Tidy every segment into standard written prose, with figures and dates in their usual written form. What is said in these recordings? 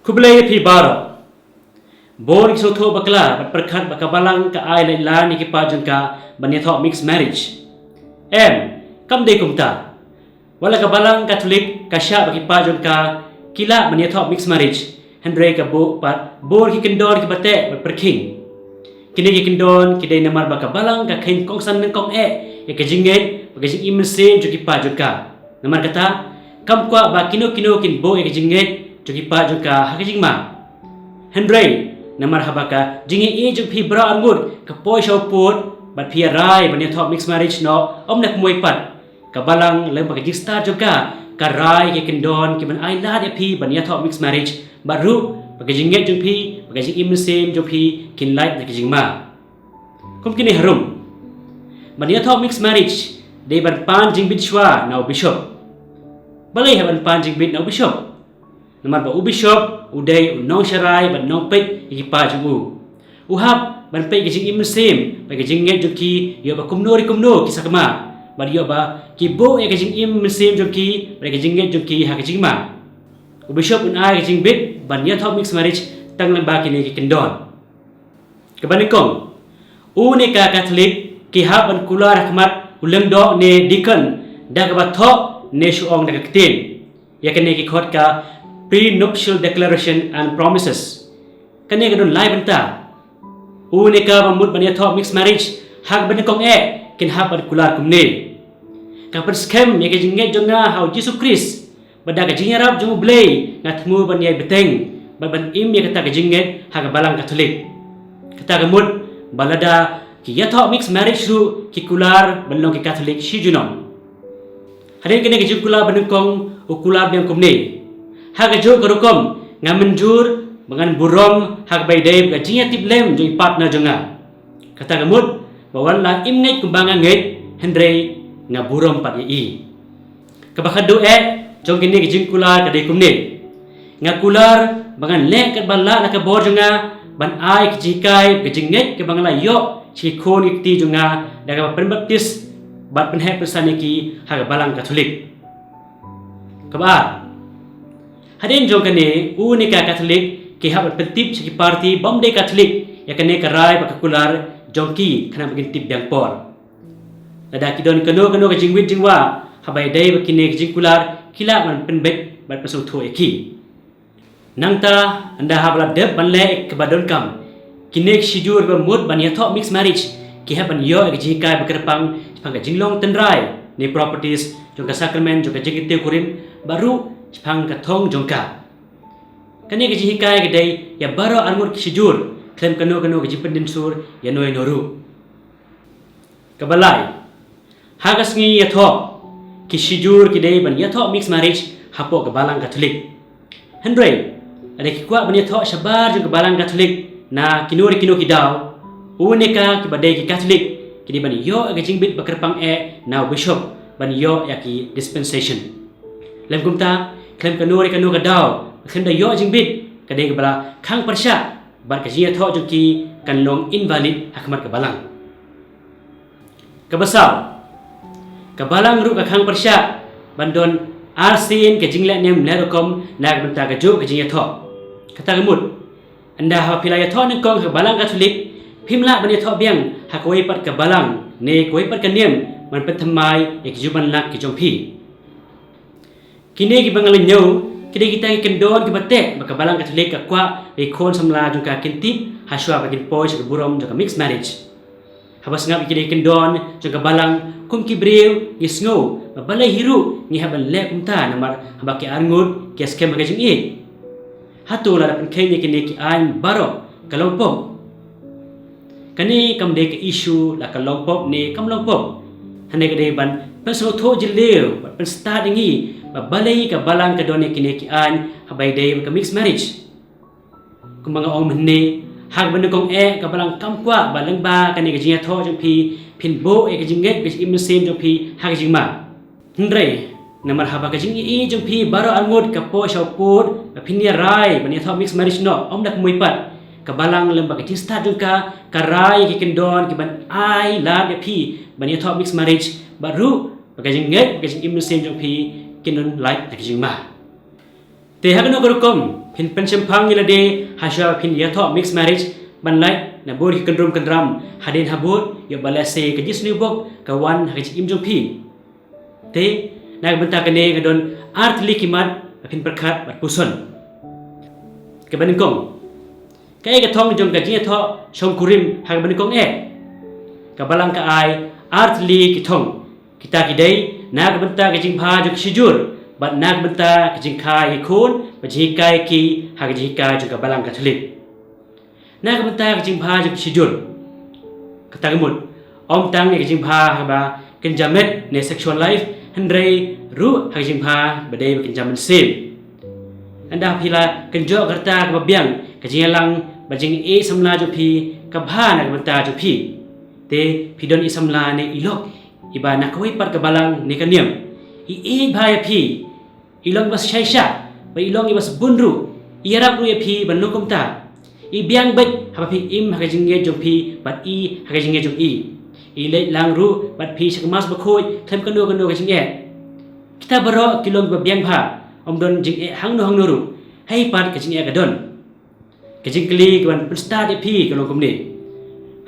Kublai pi baro. Bor ki soto bakla bat perkat bakabalang ka ai lai la ni ki pajun ka banyatho mixed marriage. Kam dei kumta. Wala kabalang Katolik ka sya baki pajun ka kila banyatho mixed marriage. Hendrai ka bo pat bor ki kendor ki bate bat perking. Kini ki kendon ki dei namar bakabalang ka kain kongsan nang kong ya ka jinget baka jing imse jo ki pajun ka. Namar kata kam kwa ba kino kin bo ya ka jinget jo ki pajun ka ha ka jing ma. Hendrai namar habaka jingi jo phi bra angut ka poi shaw put bat phi rai banyatho mixed marriage no nak moi pat kabalang lem baka jing start jo ka rai ki kendon ki ban ai la de phi banyatho mixed marriage baru baka jinget jo phi baka jing imse jo phi kin light na ki jing ma. Kum kini harum banyatho mixed marriage de ban pan jing bitshwa na bishop balai haban pan jing bit na bishop namar ba bishop udai nong sharai ban nong pet ki pa ju uhap ban pe ki jing imsem ba ki jing nget juki yo ba kumno ki sakma ba yo ba ki bo e ki jing imsem juki ba ki jing nget juki ha ki jing ma bishop un ai ki jing bit ban ya thok mixed marriage tang lamba ki ni ki kendon kabanikong ne ka Katolik ki ha ban kula rahmat uleng do ne deacon da ka ba thok ne shuong da ka tin ya ka ne ki khot ka prenuptial declaration and promises. Kani kadon live banta. Une ka mamut banya thok mixed marriage hak ban kong kin ha par kular kumne. Ka par scam ya ka jinget jonga how Jesus Christ. Bada ka jingarap jong blay ngatmu ban yai beteng. Ban im ya kata ka jinget ha ka balang Katolik. Kata ka mut balada ki ya thok mixed marriage ru ki kular ban long ki Katolik shi junom. Hadin kani ka jikular ban kong ukular biang kumne. Hak jo karukom ngamenjur bangan burom hak baidai ga jinga tiplem jo partner jonga kata gamut bawala imngai kumbangan ngai hendrei nga burom pat yi kabakadu jong kini ki jingkular kadai kumne nga kular bangan le kat balla la ka bor jonga ban ai ki jikai ga jinget ke bangla yo chi khon ikti jonga daga penbaptis bat penhe persani ki hak balang Katolik kabar hadin jong kane unika Katolik ki habat pentip segi parti bomde Katolik ya kane karai bakakular jongki kana bagin tip yang por ada kidon kano ka jingwit jingwa habai dai bakine jingkular kila man penbet bat pasau tho eki nangta anda habla deb banle ke badon kam kinek shijur ba mut ban ya tho mixed marriage ki haban yo ek jikai bakerpang pangka jinglong tenrai ni properties jongka sacrament jongka jingite kurim baru pang kathong jongka kani ke jihikai ke dai ya baro armur kijur klem kano ke jipendin sur ya noi noru kabalai hagas ngi ya tho kijur ke dai ban ya tho mixed marriage hapo ke balang Katolik hendrei ada ki kwa ban ya tho shabar jong ke balang Katolik na kinuri kino kidau uneka ke badai ki Katolik kini ban yo ke jingbit bakerpang na bishop ban yo ya ki dispensation lem kumta klem kanuri kanu kadau khenda yo jingbit kadai kebala khang persya bar ka jia tho juki kan long invalid hakmat ka balang kabasau ka balang ru ka khang persya bandon arsin ke jingle nem lerokom nag benta ka jo ka jia tho kata gemut anda ha pilaya tho nang kong ka balang Katolik phimla ban tho biang hakoi pat ka balang ne koi pat ka nem man pethamai ek juban lak ki jongphi kini ki bangalin nyo kini kita kendon ki bate baka balang Katolik ka kwa e khon samla jong ka kintip haswa ka kinpoy sa burom jong ka mixed marriage habas ngap kini kendon jong ka balang kum ki brew isngo balai hiru ni haban le kumta namar habaki arngut ki skem ka jing e hatu la pen kene kini ki an baro kalompok kani kam de ki issue la kalompok ni kam lompok hane ka de ban penso tho jileu pen start ngi balai ka balang ka done kini ki an habai dai ka mixed marriage kumanga ong mne hak ban kong ka balang kam kwa balang ba kani ka jinga tho jong phi phin bo ka jinget ka im sem jong phi hak jingma hendrei namar haba ka jingi jong phi baro angut ka po shaw put ka phinia rai ban tho mixed marriage no om dak moi pat ka balang lembag ka start jong ka rai ki kendon ki ban ai la de phi ban tho mixed marriage baru ka jinget ka im sem jong phi kinon light na kijingma te hagno garukom pin penchempang ila de hasya pin yato mixed marriage banlai na bor kendrum kendram hadin habut yo balase ke jisni bok kawan haji imjong pi te na benta kene ngadon art likimat pin perkhat bat puson ke baningkong kai ka thong jong ka ji tho shong kurim hag baningkong ka balang ka ai art li ki thong kita kidai na benta ke jing pha jong sijur bat nak benta ke jing khai khun ba ji kai ki hag ji kai jong ka balang ka thulik nak benta ke jing pha jong sijur kata gemut om tang ke jing pha ba ken jamet ne sexual life hendrai ru hag jing pha ba dei ken jamen sim anda pila ken jo kerta ka biang ke jing lang ba jing e samla jo phi ka bha nak benta jo phi te pidon i samla ne ilok iba nak koi par ka balang ne ka niam i bhaya phi ilong bas shaisha ba ilong ibas bunru iarap ru phi ban nukum ta i biang bet ha phi im ha jingge jong phi bat i ha jingge jong i le lang ru bat phi sakmas ba khoi them ka no ka jingge kita baro kilong ba biang pha om don jing e hang no ru hai pat ka jingge ka don ka jing kli kan psta de phi ka long kum ni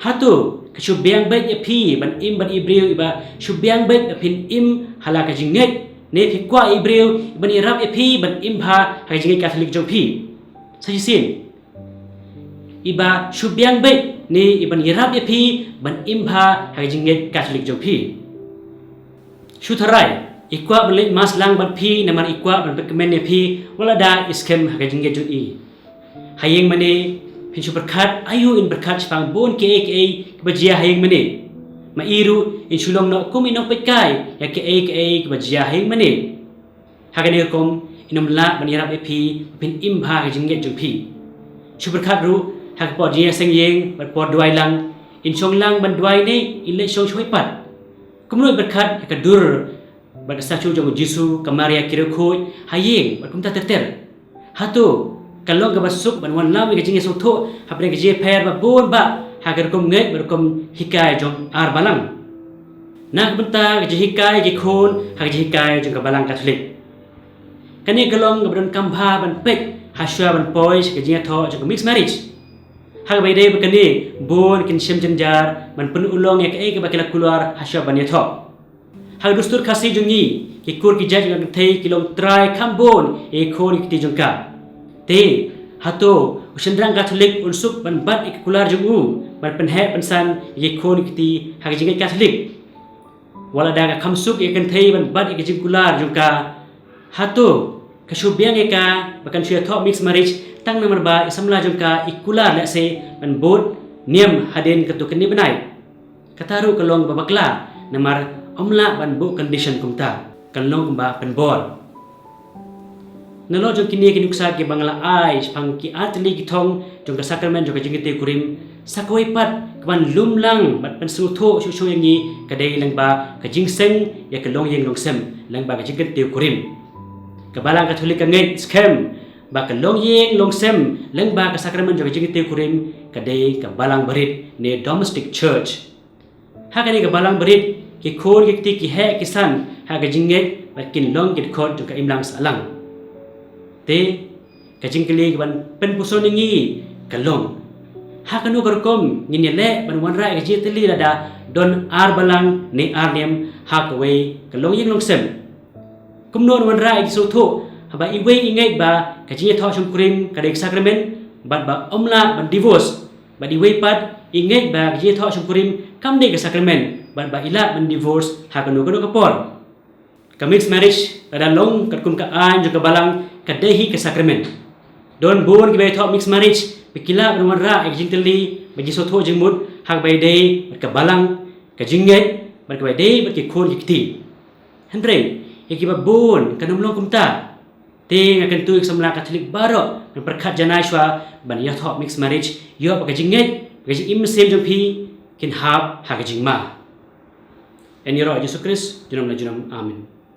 hatu ka shu biang bet ye phi ban im ban ibreu iba shu biang bet phin im hala ka jingge ne phi kwa ibreu ban irap e phi ban im pha ha jingge catholic jong phi sajisin iba shubyang bet ni iban irap e phi ban im pha ha jingge catholic jong phi shutharai ikwa balik mas lang ban phi namar ikwa ban pekmen ne phi wala da iskem ha jingge jong i hayeng mane phin super khat ayu in berkhat pang bon ke bajia hayeng mane ma iru in shulong no kum inong pekai ya ke bajia hayeng mane hagane kom inom la ban irap e phi phin im pha ha jingge jong phi super khat ru hak pod dia seng yeng bat pod duai lang in chong lang ban duai ne in le chong choi pat kumnoi berkhat ka dur bat statue jong Jisu ka Maria kira khoi hayeng bat kumta terter hatu kalong ka basuk ban wan lam ka jinge so tho hapre ka je pher ba bon ba hagar kom ngai bar kom hikai jong ar balang nak benta ka je hikai ki khon hak je hikai jong ka balang catholic kani kalong ka ban kambha ban pek haswa ban pois ka jinge tho jong mixed marriage hag bai dei bakani bon kin shem janjar man pen ulong ya ke bakila keluar hasya ban yatho hag dustur khasi jungi ki kur ki jaj ngan thei kilong try khambon e khon ki jongka te hato ushendrang catholic unsuk ban bat ik keluar jungu ban pen he pensan ye khon ki hag jingai catholic wala daga khamsuk e kan thei ban bat ik jing keluar jongka hato kasubyang e ka bakan shia tho mixed marriage tang nomor ba isamla jongka ikular le se ban bot niam haden katu keni benai kataru kalong babakla namar omla ban bu condition kumta kalong ba ban bor nalo jong kini ki nuksa ki bangla ai pang ki atli ki thong jong ka sacrament jong ka jingite kurim sakoi pat kwan lumlang bat pan su tho shu shu yangi kadai lang ba ka jingseng ya kalong yeng long sem lang ba ka jingite kurim kabalang catholic ka ngai scam ba ka long yeng long sem leng ba ka sacrament jong jingite kurim kadai ka balang barit ne domestic church ha ka ni ka balang barit ki khor ki ti ki he kisan ha ka jinget ba kin long ki khot jong ka imlang salang te ka jingkeli ban pen puson ngi ka long ha ka no garkom ngin le ban wan ra ka ji teli da don ar balang ne ar nem ha ka we ka long yeng long sem kumnon wan ra ki so tho haba iwe ingai ba ka ji tho shum kurim ka dek sacrament bat ba omla ban divorce ba diwe pat ingai ba ka ji tho shum kurim kam dek sacrament bat ba ila ban divorce ha ka no ka por ka mixed marriage ada long kat kum ka an jo ka balang ka dehi ka sacrament don bon ki bai tho mixed marriage pikila ban wan ra ek jingteli ba ji so tho jingmut hak bai dei ka balang ka jinget ba ka bai dei ba ki khon ki ti hendrei iki ba bon kanum long kumta te ngakan tu samla catholic baro kan perkhat janai shwa ban ya tho mixed marriage yo ba ka jinget ba ji im sem jong phi kin hab ha ka jingma en yoro Jesus Christ junam na junam amen